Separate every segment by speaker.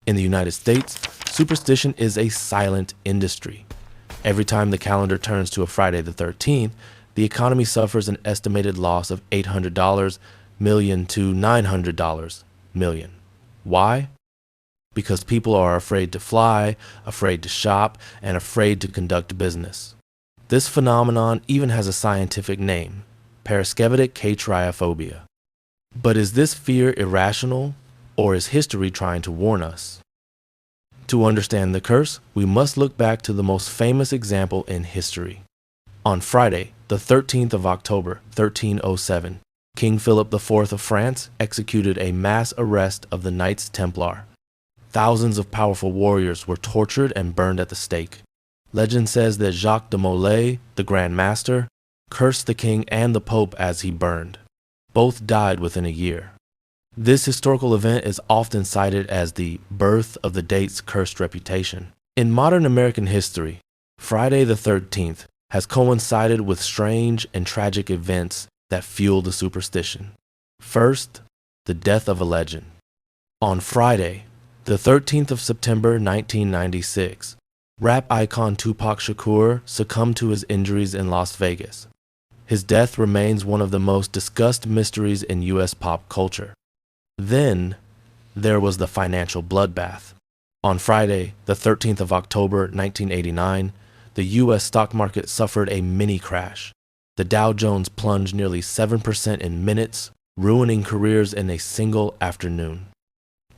Speaker 1: In the United States, superstition is a silent industry. Every time the calendar turns to a Friday the 13th, the economy suffers an estimated loss of $800 million to $900 million. Why? Because people are afraid to fly, afraid to shop, and afraid to conduct business. This phenomenon even has a scientific name, Paraskevidekatriaphobia. But is this fear irrational, or is history trying to warn us? To understand the curse, we must look back to the most famous example in history. On Friday, the 13th of October, 1307, King Philip IV of France executed a mass arrest of the Knights Templar. Thousands of powerful warriors were tortured and burned at the stake. Legend says that Jacques de Molay, the Grand Master, cursed the king and the Pope as he burned. Both died within a year. This historical event is often cited as the birth of the date's cursed reputation. In modern American history, Friday the 13th has coincided with strange and tragic events that fuel the superstition. First, the death of a legend. On Friday, the 13th of September 1996, rap icon Tupac Shakur succumbed to his injuries in Las Vegas. His death remains one of the most discussed mysteries in U.S. pop culture. Then, there was the financial bloodbath. On Friday, the 13th of October 1989, the U.S. stock market suffered a mini crash. The Dow Jones plunged nearly 7% in minutes, ruining careers in a single afternoon.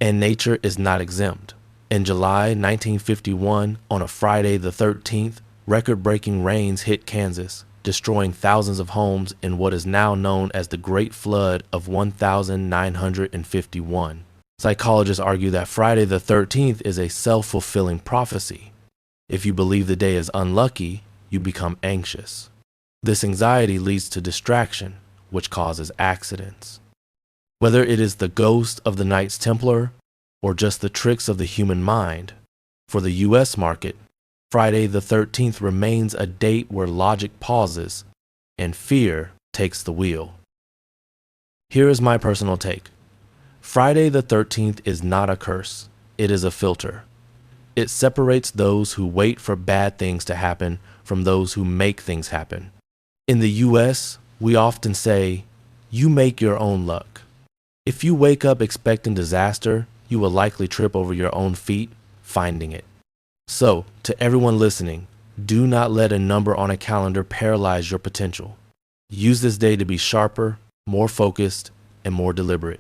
Speaker 1: And nature is not exempt. In July 1951, on a Friday the 13th, record-breaking rains hit Kansas, destroying thousands of homes in what is now known as the Great Flood of 1951. Psychologists argue that Friday the 13th is a self-fulfilling prophecy. If you believe the day is unlucky, you become anxious. This anxiety leads to distraction, which causes accidents. Whether it is the ghost of the Knights Templar or just the tricks of the human mind, for the U.S. market, Friday the 13th remains a date where logic pauses and fear takes the wheel. Here is my personal take. Friday the 13th is not a curse, it is a filter. It separates those who wait for bad things to happen from those who make things happen. In the U.S., we often say, "You make your own luck." If you wake up expecting disaster, you will likely trip over your own feet, finding it. So, to everyone listening, do not let a number on a calendar paralyze your potential. Use this day to be sharper, more focused, and more deliberate.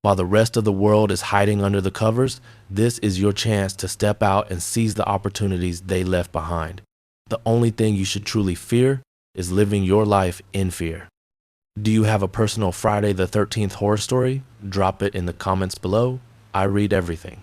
Speaker 1: While the rest of the world is hiding under the covers, this is your chance to step out and seize the opportunities they left behind. The only thing you should truly fear is living your life in fear. Do you have a personal Friday the 13th horror story? Drop it in the comments below. I read everything.